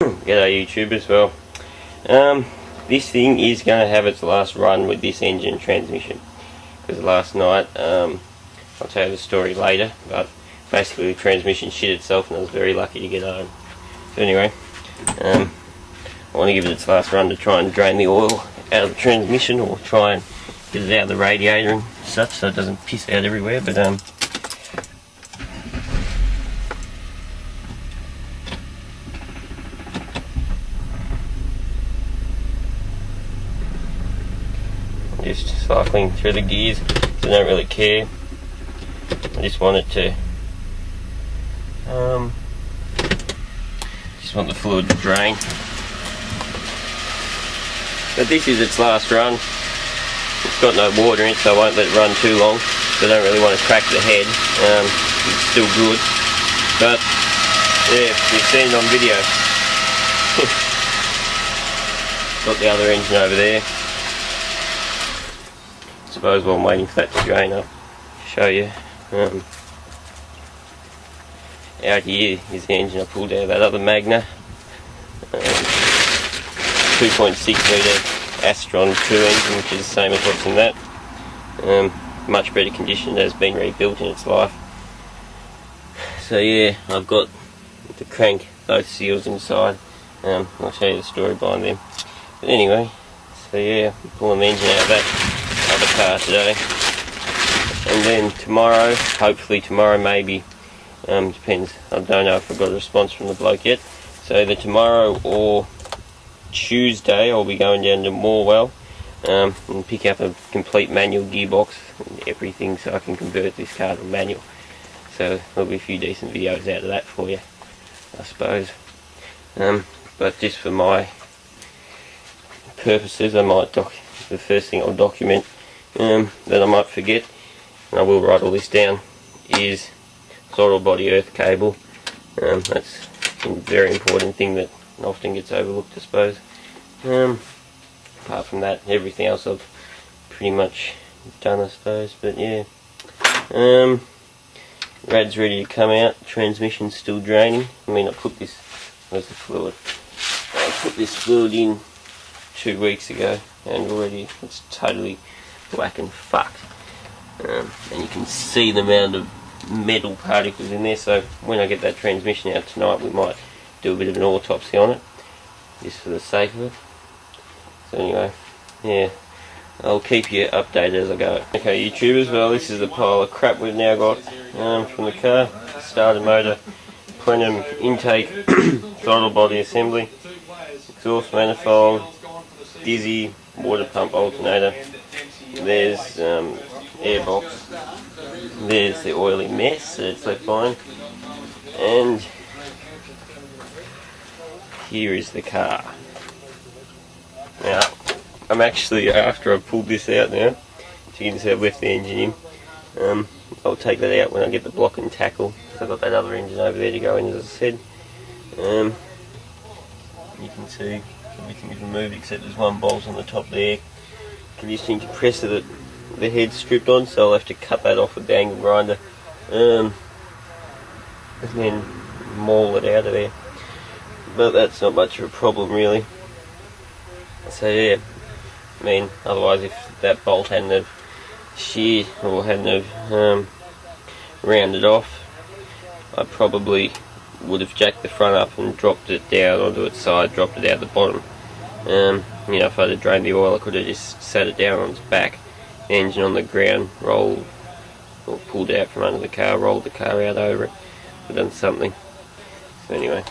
G'day YouTubers. Well, this thing is going to have its last run with this engine and transmission, because last night, I'll tell you the story later, but basically the transmission shit itself and I was very lucky to get home. So anyway, I want to give it its last run to try and drain the oil out of the transmission, or try and get it out of the radiator and such so it doesn't piss out everywhere, but just cycling through the gears, so I don't really care. I just want it to just want the fluid to drain. But this is its last run. It's got no water in it, so I won't let it run too long. So I don't really want to crack the head. It's still good, but yeah, you've seen it on video. Got the other engine over there. Suppose while I'm waiting for that to drain, I'll show you. Out here is the engine I pulled out of that other Magna, 2.6 litre Astron 2 engine, which is the same as what's in that. Much better condition, has been rebuilt in its life. So yeah, I've got the crank, both seals inside. I'll show you the story behind them. But anyway, so yeah, I'm pulling the engine out of that other car today, and then tomorrow, hopefully tomorrow, maybe, depends, I don't know if I've got a response from the bloke yet, so either tomorrow or Tuesday I'll be going down to Morwell and pick up a complete manual gearbox and everything, so I can convert this car to manual. So there'll be a few decent videos out of that for you, I suppose. But just for my purposes, I might the first thing I'll document that I might forget, and I will write all this down, is throttle body earth cable. That's a very important thing that often gets overlooked, I suppose. Apart from that, everything else I've pretty much done, I suppose. But yeah, rad's ready to come out. Transmission's still draining. I mean, I put this, where's the fluid? I put this fluid in 2 weeks ago, and already it's totally black and fucked. And you can see the amount of metal particles in there, so when I get that transmission out tonight, we might do a bit of an autopsy on it, just for the sake of it. So anyway, yeah, I'll keep you updated as I go. Okay YouTubers, well, this is the pile of crap we've now got from the car. Starter motor, plenum intake, throttle body assembly, exhaust manifold, dizzy, water pump alternator, there's airbox, there's the oily mess that it's left behind, and here is the car. Now, I'm actually, after I've pulled this out now, so you can see I've left the engine in, I'll take that out when I get the block and tackle, so I've got that other engine over there to go in, as I said. You can see everything's removed except there's one bolt on the top there, conditioning compressor that the head's stripped on, so I'll have to cut that off with the angle grinder, and then maul it out of there. But that's not much of a problem really. So yeah, I mean, otherwise if that bolt hadn't have sheared or hadn't have rounded off, I probably would have jacked the front up and dropped it down onto its side, dropped it out the bottom. You know, if I'd have drained the oil, I could have just sat it down on its back, engine on the ground, rolled or pulled out from under the car, rolled the car out over it, or done something. So anyway,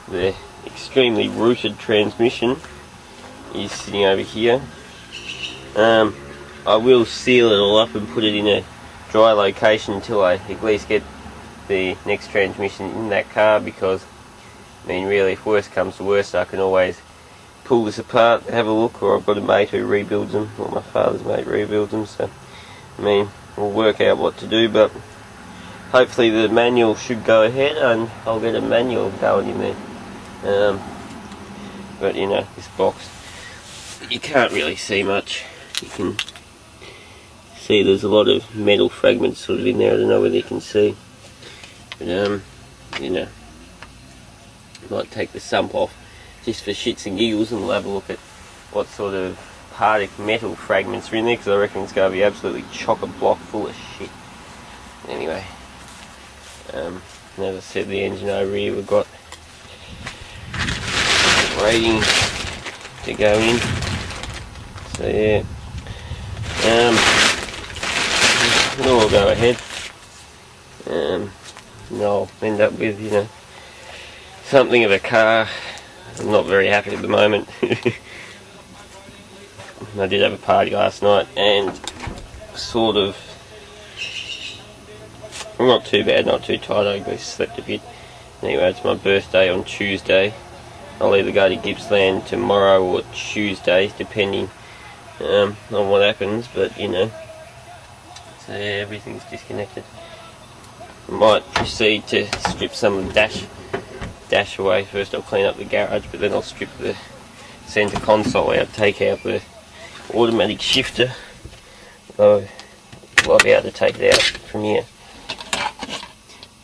the extremely rooted transmission is sitting over here. I will seal it all up and put it in a dry location until I at least get the next transmission in that car, because I mean, really, if worst comes to worst, I can always pull this apart, have a look, or I've got a mate who rebuilds them, or my father's mate rebuilds them, so I mean, we'll work out what to do, but hopefully the manual should go ahead and I'll get a manual going in there. But you know, this box, you can't really see much. You can see there's a lot of metal fragments sort of in there. I don't know whether you can see, but you know, Might take the sump off just for shits and giggles, and we'll have a look at what sort of particle metal fragments are in there, because I reckon it's going to be absolutely chock-a-block full of shit. Anyway, and as I said, the engine over here we've got waiting to go in. So yeah, it'll all go ahead. And I'll end up with, you know, something of a car. I'm not very happy at the moment. I did have a party last night and sort of, well, not too bad, not too tired. I actually slept a bit. Anyway, it's my birthday on Tuesday. I'll either go to Gippsland tomorrow or Tuesday, depending on what happens, but you know, so yeah, everything's disconnected. I might proceed to strip some of the dash away. First I'll clean up the garage, but then I'll strip the centre console out, take out the automatic shifter. So I'll be able to take it out from here.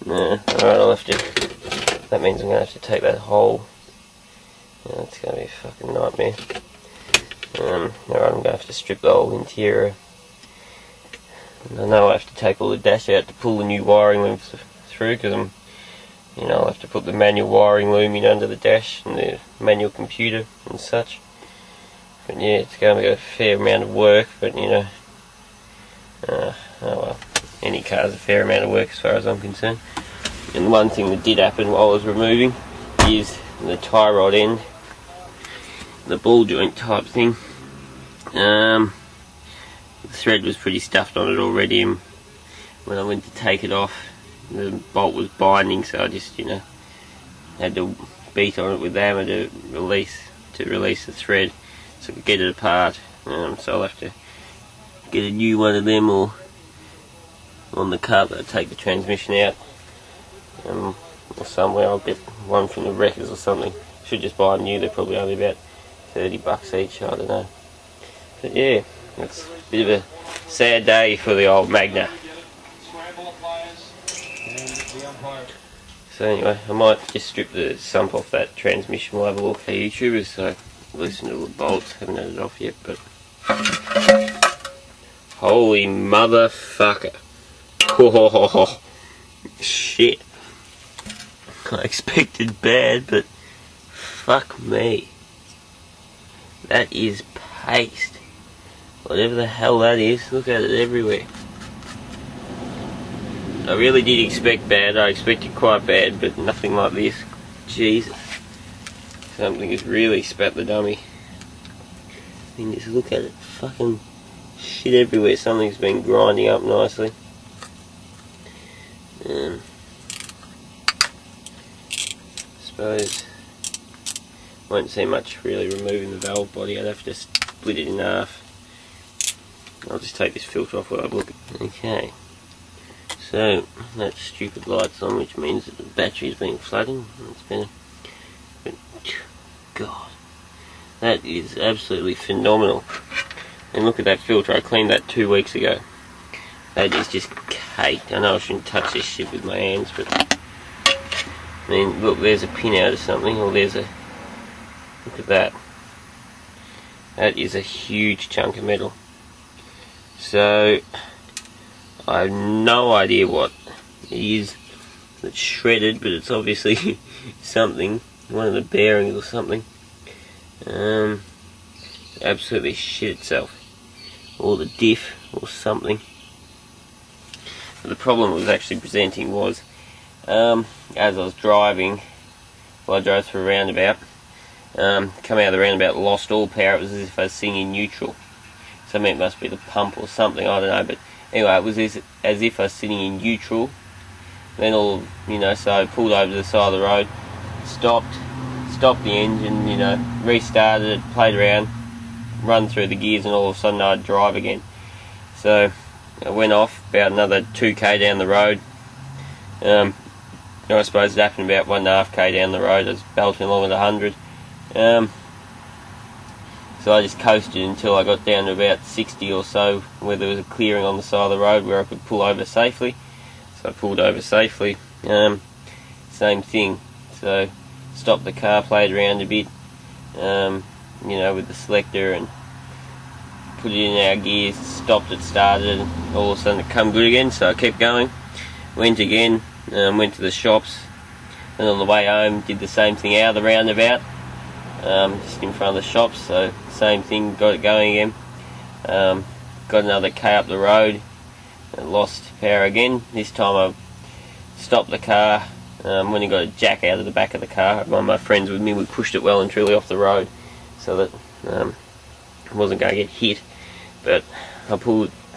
No, alright, that means I'm going to have to take that whole. It's going to be a fucking nightmare. Alright, I'm going to have to strip the whole interior. And I know I have to take all the dash out to pull the new wiring looms through, because I'll have to put the manual wiring loom in under the dash and the manual computer and such. But yeah, it's going to be a fair amount of work, but you know, oh well, any car's a fair amount of work as far as I'm concerned. And one thing that did happen while I was removing is the tie rod end, the ball joint type thing. The thread was pretty stuffed on it already, and when I went to take it off, the bolt was binding, so I just, you know, had to beat on it with the hammer to release the thread so I could get it apart. So I'll have to get a new one of them, or on the car that I take the transmission out, or somewhere. I'll get one from the wreckers or something. Should just buy them new. They're probably only about $30 each, I don't know. But yeah, it's a bit of a sad day for the old Magna. So anyway, I might just strip the sump off that transmission. We'll have a look for YouTubers, so loosen all the bolts. Haven't had it off yet, but holy motherfucker. Oh, shit. I expected bad, but fuck me. That is paste. Whatever the hell that is, look at it everywhere. I really did expect bad. I expected quite bad, but nothing like this. Jesus. Something has really spat the dummy. I mean, just look at it. Fucking shit everywhere. Something's been grinding up nicely. Suppose won't see much really removing the valve body. I'd have to split it in half. I'll just take this filter off while I look. Okay. So that stupid light's on, which means that the battery's been flooding. It's been God, that is absolutely phenomenal. And look at that filter. I cleaned that 2 weeks ago. That is just caked. I know I shouldn't touch this shit with my hands, but I mean, look, there's a pin out of something, or there's a, look at that. That is a huge chunk of metal. So I have no idea what it is that's shredded, but it's obviously something, one of the bearings or something. Absolutely shit itself, or the diff or something. But the problem it was actually presenting was, as I was driving, well, I drove through a roundabout, coming out of the roundabout, lost all power. It was as if I was singing neutral. So I mean, it must be the pump or something, I don't know, but anyway, it was as if I was sitting in neutral. Then all, you know, so I pulled over to the side of the road, stopped the engine, you know, restarted it, played around, run through the gears, and all of a sudden I'd drive again. So I went off about another 2k down the road. I suppose it happened about 1.5k down the road. I was belting along at 100. So I just coasted until I got down to about 60 or so, where there was a clearing on the side of the road where I could pull over safely. So I pulled over safely. Same thing. So stopped the car, played around a bit, you know, with the selector, and put it in our gears, stopped it, started, and all of a sudden it come good again, so I kept going, went again, went to the shops, and on the way home did the same thing out of the roundabout, just in front of the shops, so same thing, got it going again, got another K up the road, and lost power again. This time I stopped the car, when he got a jack out of the back of the car. One of my friends with me, we pushed it well and truly off the road so that it wasn't going to get hit, but I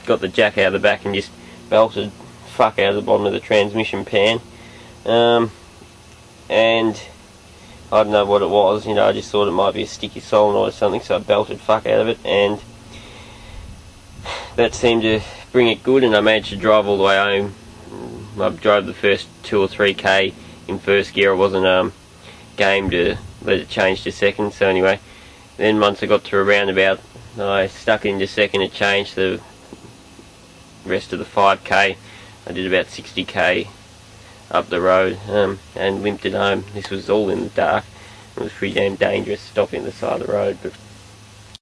got the jack out of the back and just belted fuck out of the bottom of the transmission pan, and I don't know what it was, you know, I just thought it might be a sticky solenoid or something, so I belted fuck out of it, and that seemed to bring it good, and I managed to drive all the way home. I drove the first 2 or 3k in first gear. I wasn't game to let it change to second, so anyway, then once I got to a roundabout, I stuck it into second. It changed the rest of the 5k. I did about 60k up the road, and limped it home. This was all in the dark. It was pretty damn dangerous stopping at the side of the road, but